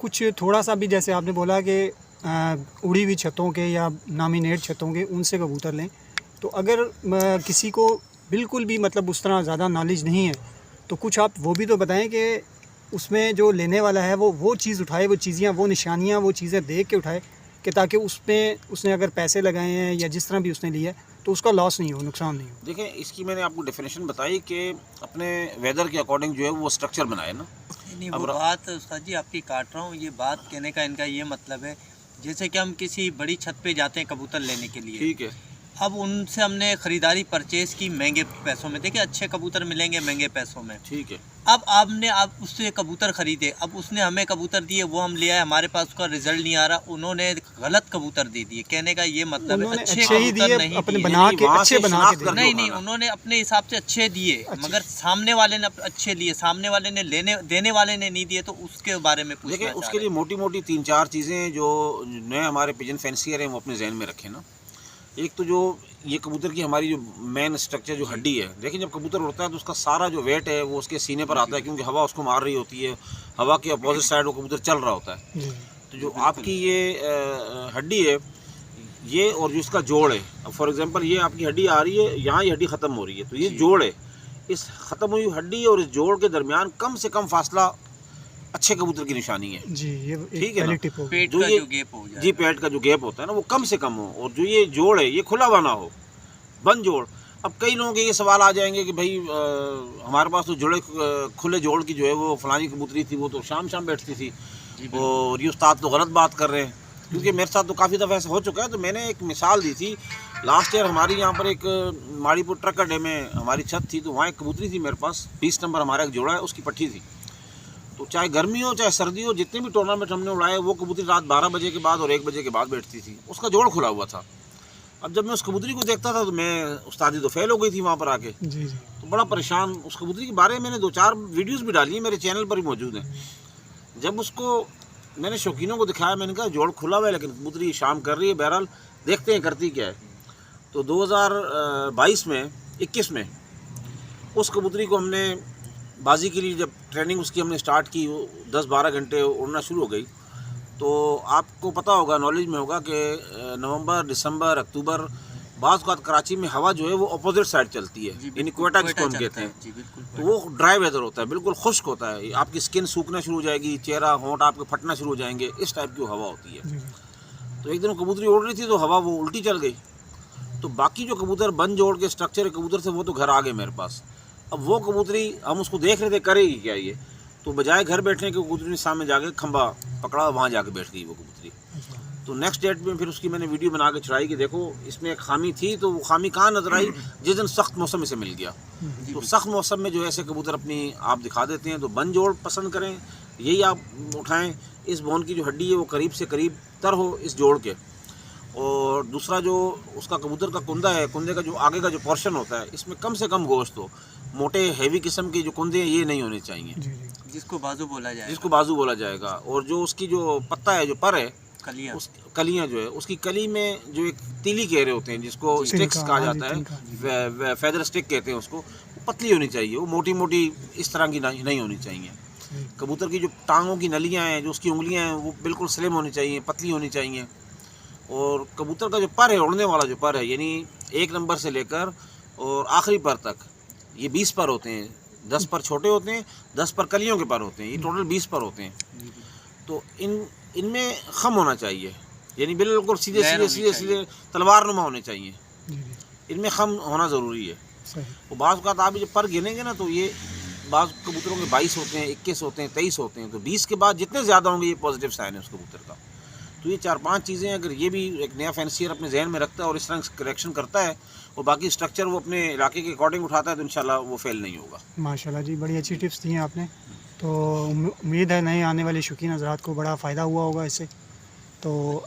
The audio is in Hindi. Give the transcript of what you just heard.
कुछ थोड़ा सा भी जैसे आपने बोला कि उड़ी हुई छतों के या नामिनेट छतों के उनसे कबूतर लें, तो अगर किसी को बिल्कुल भी मतलब उस तरह ज़्यादा नॉलेज नहीं है तो कुछ आप वो भी तो बताएं कि उसमें जो लेने वाला है वो चीज़ उठाए, वो चीज़ें, वो निशानियाँ, वो चीज़ें देख के उठाए कि ताकि उसमें उसने अगर पैसे लगाए हैं या जिस तरह भी उसने लिया तो उसका लॉस नहीं हो, नुकसान नहीं हो। देखें, इसकी मैंने आपको डेफिनेशन बताई कि अपने वेदर के अकॉर्डिंग जो है वो स्ट्रक्चर बनाए ना। नहीं, अब वो बात उस्ताद जी आपकी काट रहा हूँ। ये बात कहने का इनका ये मतलब है, जैसे कि हम किसी बड़ी छत पे जाते हैं कबूतर लेने के लिए। ठीक है, अब उनसे हमने ख़रीदारी परचेज़ की महंगे पैसों में, देखिए अच्छे कबूतर मिलेंगे महंगे पैसों में। ठीक है। अब आपने आप उससे कबूतर ख़रीदे, अब उसने हमें कबूतर दिए, वो हम ले आए, हमारे पास उसका रिजल्ट नहीं आ रहा, उन्होंने गलत कबूतर दे दिए। कहने का ये मतलब है अच्छे ही दिए, कबूतर नहीं अपने दिए। बना के अच्छे बना के दिए। नहीं नहीं, उन्होंने अपने हिसाब से अच्छे दिए, मगर सामने वाले ने अच्छे लिए, सामने वाले ने देने वाले ने नहीं दिए, तो उसके बारे में पूछना देखिए, उसके लिए मोटी मोटी 3-4 चीज़ें जो नए हमारे पिजन फैंसियर हैं वो अपने जहन में रखें ना। एक तो जो ये कबूतर की हमारी जो मेन स्ट्रक्चर जो हड्डी है, देखिए जब कबूतर उड़ता है तो उसका सारा जो वेट है वो उसके सीने पर आता है, क्योंकि हवा उसको मार रही होती है, हवा के अपोजिट साइड वो कबूतर चल रहा होता है। तो जो आपकी ये हड्डी है, ये और जो इसका जोड़ है, अब फॉर एग्जांपल ये आपकी हड्डी आ रही है, यहाँ ये हड्डी ख़त्म हो रही है, तो ये जोड़ है। इस ख़त्म हुई हड्डी और इस जोड़ के दरमियान कम से कम फासला अच्छे कबूतर की निशानी है जी। ये ठीक है ना। पेट जो का ये जो गैप हो जाए, जी, पेट का जो गैप होता है ना वो कम से कम हो, और जो ये जोड़ है ये खुला हुआ ना हो, बंद जोड़। अब कई लोगों के ये सवाल आ जाएंगे कि भाई हमारे पास तो जोड़े खुले जोड़ की जो है वो फलानी कबूतरी थी, वो तो शाम शाम बैठती थी, और ये उस्ताद तो गलत बात कर रहे हैं। क्योंकि मेरे साथ तो काफ़ी दफ़ा ऐसा हो चुका है। तो मैंने एक मिसाल दी थी, लास्ट ईयर हमारी यहाँ पर एक माड़ीपुर ट्रक अड्डे में हमारी छत थी, तो वहाँ एक कबूतरी थी मेरे पास, 20 नंबर हमारा एक जोड़ा है, उसकी पट्टी थी। तो चाहे गर्मी हो चाहे सर्दी हो, जितने भी टूर्नामेंट हमने उड़ाए, वो कबूतरी रात 12 बजे के बाद और 1 बजे के बाद बैठती थी, उसका जोड़ खुला हुआ था। अब जब मैं उस कबूतरी को देखता था तो मैं उस्तादी तो फेल हो गई थी वहाँ पर आके। जी। तो बड़ा परेशान, उस कबूतरी के बारे में मैंने 2-4 वीडियोस भी डाली हैं, मेरे चैनल पर ही मौजूद हैं। जब उसको मैंने शौकीनों को दिखाया, मैंने कहा जोड़ खुला हुआ है लेकिन कबूतरी शाम कर रही है, बहरहाल देखते हैं करती क्या है। तो 2022 में 21 में उस कबूतरी को हमने बाजी के लिए जब ट्रेनिंग उसकी हमने स्टार्ट की, 10-12 घंटे उड़ना शुरू हो गई। तो आपको पता होगा, नॉलेज में होगा कि नवंबर, दिसंबर, अक्टूबर बाज़ औक़ात कराची में हवा जो है वो अपोजिट साइड चलती है, यानी क्वेटा जिसको हम कहते हैं। तो वो ड्राई वेदर होता है, बिल्कुल खुश्क होता है, आपकी स्किन सूखना शुरू हो जाएगी, चेहरा होंठ आपके फटना शुरू हो जाएंगे, इस टाइप की हवा होती है। तो एक दिन कबूतरी उड़ रही थी तो हवा वो उल्टी चल गई। तो बाकी जो कबूतर बंद जोड़ के स्ट्रक्चर कबूतर थे वो तो घर आ गए मेरे पास। अब वो कबूतरी हम उसको देख रहे थे करेगी क्या ये, तो बजाय घर बैठने के कबूतरी ने सामने जाके खंबा पकड़ा, वहाँ जाके बैठ गई वो कबूतरी। तो नेक्स्ट डेट में फिर उसकी मैंने वीडियो बना के चढ़ाई कि देखो इसमें एक खामी थी, तो वो खामी कहाँ नजर आई, जिस दिन सख्त मौसम इसे मिल गया। तो सख्त मौसम में जो ऐसे कबूतर अपनी आप दिखा देते हैं, तो बंद जोड़ पसंद करें, यही आप उठाएँ। इस बोन की जो हड्डी है वो करीब से करीब तर हो इस जोड़ के, और दूसरा जो उसका कबूतर का कुंदा है, कुंदे का जो आगे का जो पोर्शन होता है, इसमें कम से कम गोश्त हो। मोटे हैवी किस्म के जो कुंदे हैं ये नहीं होने चाहिए, जिसको बाजू बोला जाएगा, जिसको बाजू बोला जाएगा। और जो उसकी जो पत्ता है, जो पर है, कलियाँ जो है, उसकी कली में जो एक तीली कह रहे होते हैं, जिसको स्टिक्स कहा जाता है, फेदर स्टिक कहते हैं उसको, वो पतली होनी चाहिए, वो मोटी मोटी इस तरह की नहीं होनी चाहिए। कबूतर की जो टांगों की नलियाँ हैं, जो उसकी उंगलियाँ हैं, वो बिल्कुल स्लिम होनी चाहिए, पतली होनी चाहिए। और कबूतर का जो पर है, उड़ने वाला जो पर है, यानी 1 नंबर से लेकर और आखिरी पर तक, ये 20 पर होते हैं। 10 पर छोटे होते हैं, 10 पर कलियों के पर होते हैं, ये टोटल 20 पर होते हैं। तो इनमें खम होना चाहिए, यानी बिल्कुल सीधे सीधे सीधे सीधे तलवार नुमा होने चाहिए, इनमें खम होना ज़रूरी है। तो बाज़ औक़ात आप जब पर गिनेंगे ना, तो ये बाज़ कबूतरों के 22 होते हैं, 21 होते हैं, 23 होते हैं। तो 20 के बाद जितने ज़्यादा होंगे ये पॉजिटिव साइन है उस कबूतर का। तो ये 4-5 चीज़ें अगर ये भी एक नया फैंसियर अपने जहन में रखता है और इस तरह करेक्शन करता है, और बाकी स्ट्रक्चर वो अपने इलाके के अकॉर्डिंग उठाता है, तो इंशाल्लाह वो फेल नहीं होगा। माशाल्लाह जी, बड़ी अच्छी टिप्स दी हैं आपने। तो उम्मीद है नए आने वाले शौकीन हज़रात को बड़ा फ़ायदा हुआ होगा इससे। तो